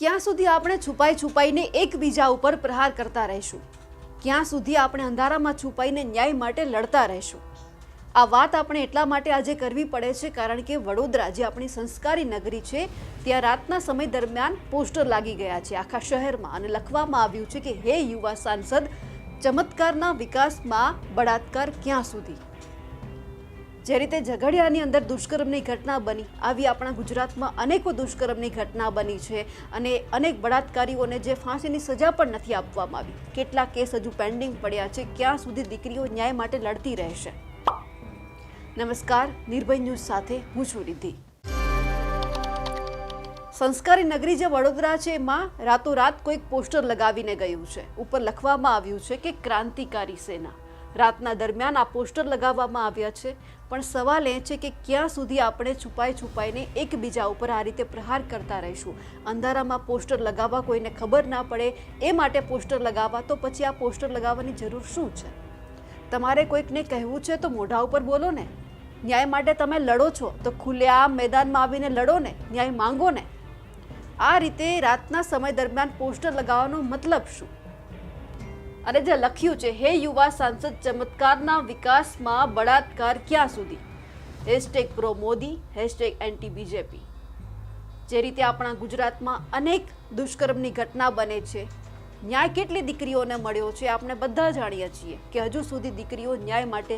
ક્યાં સુધી આપણે છુપાઈ છુપાઈને એકબીજા ઉપર પ્રહાર કરતા રહીશું? ક્યાં સુધી આપણે અંધારામાં છુપાઈને ન્યાય માટે લડતા રહીશું? આ વાત આપણે એટલા માટે આજે કરવી પડે છે કારણ કે વડોદરા જે આપણી સંસ્કારી નગરી છે ત્યાં રાતના સમય દરમિયાન પોસ્ટર લાગી ગયા છે આખા શહેરમાં અને લખવામાં આવ્યું છે કે હે યુવા સાંસદ, ચમત્કારના વિકાસમાં બળાત્કાર ક્યાં સુધી? જે રીતે ઝઘડિયાની અંદર દુષ્કર્મની ઘટના બની, આવી આપણા ગુજરાતમાં અનેકો દુષ્કર્મની ઘટના બની છે અને અનેક બળાત્કારીઓને જે ફાંસીની સજા પણ નથી આપવામાં આવી. કેટલાક કેસ હજુ પેન્ડિંગ પડ્યા છે. ક્યાં સુધી દીકરીઓ ન્યાય માટે લડતી રહેશે? નમસ્કાર, નિર્ભય ન્યૂઝ સાથે હું છું રિદ્ધિ. સંસ્કારી નગરી જે વડોદરા છે એમાં રાતોરાત કોઈક પોસ્ટર લગાવીને ગયું છે. ઉપર લખવામાં આવ્યું છે કે ક્રાંતિકારી સેના. રાતના દરમિયાન આ પોસ્ટર લગાવવામાં આવ્યા છે, પણ સવાલ એ છે કે ક્યાં સુધી આપણે છુપાઈને એકબીજા ઉપર આ રીતે પ્રહાર કરતા રહીશું? અંધારામાં પોસ્ટર લગાવવા કોઈને ખબર ના પડે એ માટે પોસ્ટર લગાવવા, તો પછી આ પોસ્ટર લગાવવાની જરૂર શું છે? તમારે કોઈકને કહેવું છે તો મોઢા ઉપર બોલો ને. ન્યાય માટે તમે લડો છો તો ખુલ્લેઆમ મેદાનમાં આવીને લડો ને, ન્યાય માંગો ને. આ રીતે રાતના સમય દરમિયાન પોસ્ટર લગાવવાનો મતલબ શું? અને જે લખ્યું છે હે યુવા સાંસદ, ચમત્કારના વિકાસમાં બળાત્કાર ક્યાં સુધી? #Pro Modi, #anti BJP. જે રીતે આપણા ગુજરાતમાં અનેક દુષ્કર્મની ઘટના બને છે, ન્યાય કેટલી દીકરીઓને મળ્યો છે આપણે બધા જાણીએ છીએ કે હજુ સુધી દીકરીઓ ન્યાય માટે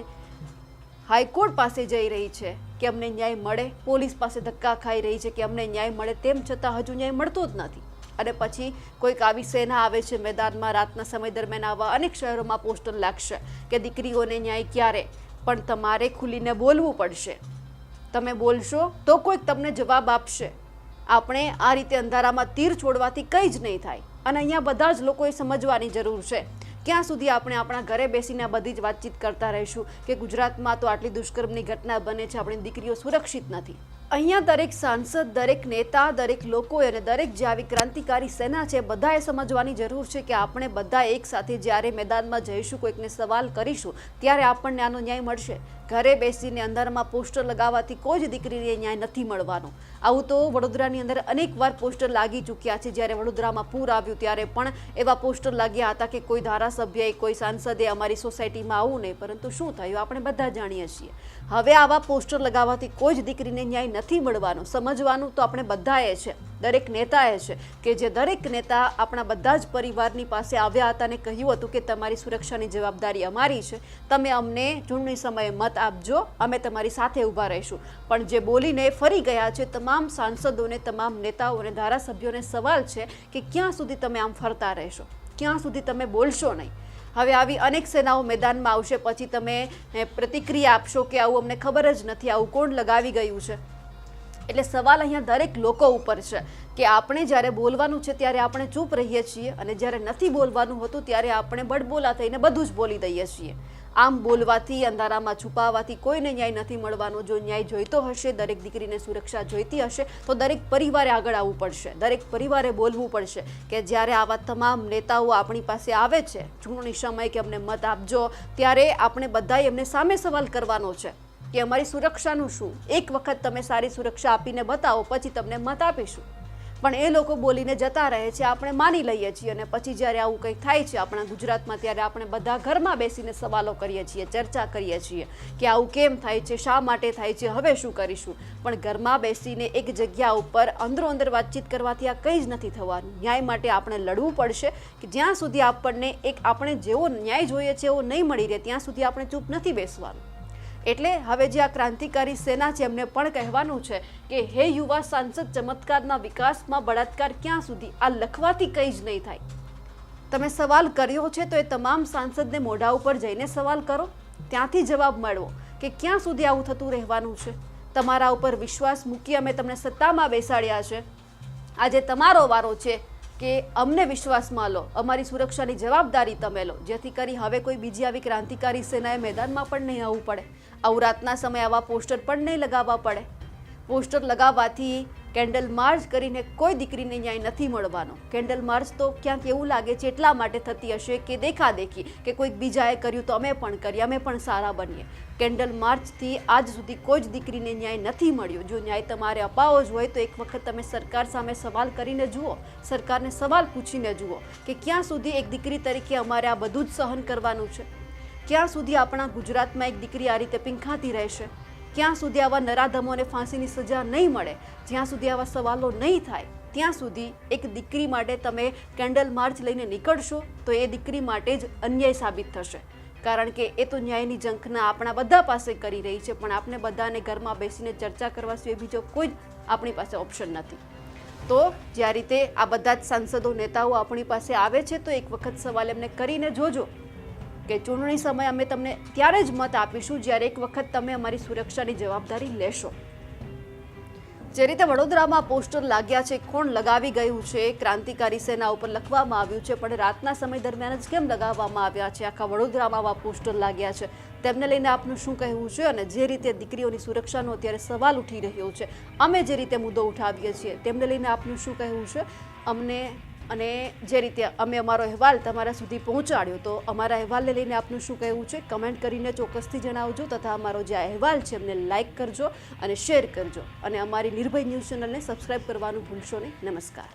હાઈકોર્ટ પાસે જઈ રહી છે કે અમને ન્યાય મળે, પોલીસ પાસે ધક્કા ખાઈ રહી છે કે અમને ન્યાય મળે, તેમ છતાં હજુ ન્યાય મળતો જ નથી. અને પછી કોઈક આવી સેના આવે છે મેદાનમાં. રાતના સમય દરમિયાન આવા અનેક શહેરોમાં પોસ્ટર લાગશે કે દીકરીઓને ન્યાય ક્યારે? પણ તમારે ખુલીને બોલવું પડશે. તમે બોલશો તો કોઈક તમને જવાબ આપશે. આપણે આ રીતે અંધારામાં તીર છોડવાથી કંઈ જ નહીં થાય. અને અહીંયા બધા જ લોકોએ સમજવાની જરૂર છે. ક્યાં સુધી આપણે આપણા ઘરે બેસીને બધી જ વાતચીત કરતા રહીશું કે ગુજરાતમાં તો આટલી દુષ્કર્મની ઘટના બને છે, આપણી દીકરીઓ સુરક્ષિત નથી? અહીંયા દરેક સાંસદ, દરેક નેતા, દરેક લોકો અને દરેક જે આવી ક્રાંતિકારી સેના છે બધાએ સમજવાની જરૂર છે કે આપણે બધા એક સાથે જ્યારે મેદાનમાં જઈશું, કોઈકને સવાલ કરીશું, ત્યારે આપણને આનો ન્યાય મળશે. ઘરે બેસીને અંધારામાં પોસ્ટર લગાવવાથી કોઈ જ દીકરીને ન્યાય નથી મળવાનો. આવું તો વડોદરાની અંદર અનેકવાર પોસ્ટર લાગી ચૂક્યા છે. જ્યારે વડોદરામાં પૂર આવ્યું ત્યારે પણ એવા પોસ્ટર લાગ્યા હતા કે કોઈ ધારાસભ્યએ, કોઈ સાંસદે અમારી સોસાયટીમાં આવું નહીં. પરંતુ શું થયું આપણે બધા જાણીએ છીએ. હવે આવા પોસ્ટર લગાવવાથી કોઈ જ દીકરીને ન્યાય નથી મળવાનો. સમજવાનું તો આપણે બધાએ છે, દરેક નેતાએ છે કે જે દરેક નેતા આપણા બધા જ પરિવારની પાસે આવ્યા હતા અને કહ્યું હતું કે તમારી સુરક્ષાની જવાબદારી અમારી છે, તમે અમને ચૂંટણી સમયે મત આપજો, અમે તમારી સાથે ઊભા રહીશું. પણ જે બોલીને ફરી ગયા છે તમામ સાંસદોને, તમામ નેતાઓને, ધારાસભ્યોને સવાલ છે કે ક્યાં સુધી તમે આમ ફરતા રહેશો? ક્યાં સુધી તમે બોલશો નહીં? હવે આવી અનેક સેનાઓ મેદાનમાં આવશે, પછી તમે પ્રતિક્રિયા આપશો કે આવું અમને ખબર જ નથી, આવું કોણ લગાવી ગયું છે? એટલે સવાલ અહીંયા દરેક લોકો ઉપર છે કે આપણે જ્યારે બોલવાનું છે ત્યારે આપણે ચૂપ રહીએ છીએ અને જ્યારે નથી બોલવાનું હોતું ત્યારે આપણે બડબોલા થઈને બધું જ બોલી દઈએ છીએ. આમ બોલવાથી, અંધારામાં છુપાવવાથી કોઈને ન્યાય નથી મળવાનો. જો ન્યાય જોઈતો હશે, દરેક દીકરીને સુરક્ષા જોઈતી હશે, તો દરેક પરિવારે આગળ આવવું પડશે, દરેક પરિવારે બોલવું પડશે કે જ્યારે આવા તમામ નેતાઓ આપણી પાસે આવે છે ચૂંટણી સમય કે અમને મત આપજો, ત્યારે આપણે બધાએ એમને સામે સવાલ કરવાનો છે કે અમારી સુરક્ષાનું શું? એક વખત તમે સારી સુરક્ષા આપીને બતાવો, પછી તમને મત આપીશું. પણ એ લોકો બોલીને જતા રહે છે, આપણે માની લઈએ છીએ અને પછી જ્યારે આવું કંઈક થાય છે આપણા ગુજરાતમાં ત્યારે આપણે બધા ઘરમાં બેસીને સવાલો કરીએ છીએ, ચર્ચા કરીએ છીએ કે આવું કેમ થાય છે, શા માટે થાય છે, હવે શું કરીશું? પણ ઘરમાં બેસીને એક જગ્યા ઉપર અંદરો અંદર વાતચીત કરવાથી આ કંઈ જ નથી થવાનું. ન્યાય માટે આપણે લડવું પડશે કે જ્યાં સુધી આપણને આપણે જેવો ન્યાય જોઈએ છે એવો નહીં મળી રહે ત્યાં સુધી આપણે ચૂપ નથી બેસવાનું. એટલે હવે જે આ ક્રાંતિકારી સેના છે એમને પણ કહેવાનું છે કે હે યુવા સાંસદ, ચમત્કારના વિકાસમાં બળાત્કાર ક્યાં સુધી? આ લખવાથી કંઈ જ નહીં થાય. તમે સવાલ કર્યો છે તો એ તમામ સાંસદને મોઢા ઉપર જઈને સવાલ કરો, ત્યાંથી જવાબ મળવો કે ક્યાં સુધી આવું થતું રહેવાનું છે? તમારા ઉપર વિશ્વાસ મૂકી અમે તમને સત્તામાં બેસાડ્યા છે. આજે તમારો વારો છે કે અમને વિશ્વાસમાં લો, અમારી સુરક્ષાની જવાબદારી તમે લો, જેથી કરી હવે કોઈ બીજી આવી ક્રાંતિકારી સેનાએ મેદાનમાં પણ નહીં આવવું પડે, આવું રાતના સમયે આવા પોસ્ટર પણ નહીં લગાવવા પડે. પોસ્ટર લગાવવાથી કેન્ડલ માર્ચ કરીને કોઈ દીકરીને ન્યાય નથી મળવાનો. કેન્ડલ માર્ચ તો ક્યાંક એવું લાગે છે એટલા માટે થતી હશે કે દેખાદેખી કે કોઈક બીજાએ કર્યું તો અમે પણ કરીએ, અમે પણ સારા બનીએ. કેન્ડલ માર્ચથી આજ સુધી કોઈ જ દીકરીને ન્યાય નથી મળ્યો. જો ન્યાય તમારે અપાવવો જ હોય તો એક વખત તમે સરકાર સામે સવાલ કરીને જુઓ, સરકારને સવાલ પૂછીને જુઓ કે ક્યાં સુધી એક દીકરી તરીકે અમારે આ બધું જ સહન કરવાનું છે, ક્યાં સુધી આપણા ગુજરાતમાં એક દીકરી આ રીતે પીંખાતી રહેશે, ક્યાં સુધી આવા નરાધમોને ફાંસીની સજા નહીં મળે, જ્યાં સુધી આવા સવાલો નહીં થાય ત્યાં સુધી એક દીકરી માટે તમે કેન્ડલ માર્ચ લઈને નીકળશો તો એ દીકરી માટે જ અન્યાય સાબિત થશે. કારણ કે એ તો ન્યાયની ઝંખના આપણા બધા પાસે કરી રહી છે, પણ આપણે બધાને ઘરમાં બેસીને ચર્ચા કરવા સિવાય બીજો કોઈ જ આપણી પાસે ઓપ્શન નથી. તો જે રીતે આ બધા જ સાંસદો નેતાઓ આપણી પાસે આવે છે તો એક વખત સવાલ એમને કરીને જોજો કે ચૂંટણી સમયે અમે તમને ત્યારે જ મત આપીશું જ્યારે એક વખત તમે અમારી સુરક્ષાની જવાબદારી લેશો. જે રીતે વડોદરામાં પોસ્ટર લાગ્યા છે, કોણ લગાવી ગયું છે, ક્રાંતિકારી સેના ઉપર લખવામાં આવ્યું છે, પણ રાતના સમય દરમિયાન જ કેમ લગાવવામાં આવ્યા છે, આખા વડોદરામાં આવા પોસ્ટર લાગ્યા છે, તેમને લઈને આપનું શું કહેવું છે? અને જે રીતે દીકરીઓની સુરક્ષાનો અત્યારે સવાલ ઉઠી રહ્યો છે, અમે જે રીતે મુદ્દો ઉઠાવીએ છીએ તેમને લઈને આપનું શું કહેવું છે અમને? અને જે રીતે અમે અમારો અહેવાલ તમારા સુધી પહોંચાડ્યો તો અમારા અહેવાલને લઈને આપનું શું કહેવું છે કમેન્ટ કરીને ચોક્કસથી જણાવજો. તથા અમારો જે અહેવાલ છે એમને લાઇક કરજો અને શેર કરજો અને અમારી નિર્ભય ન્યૂઝ ચેનલને સબસ્ક્રાઇબ કરવાનું ભૂલશો નહીં. નમસ્કાર.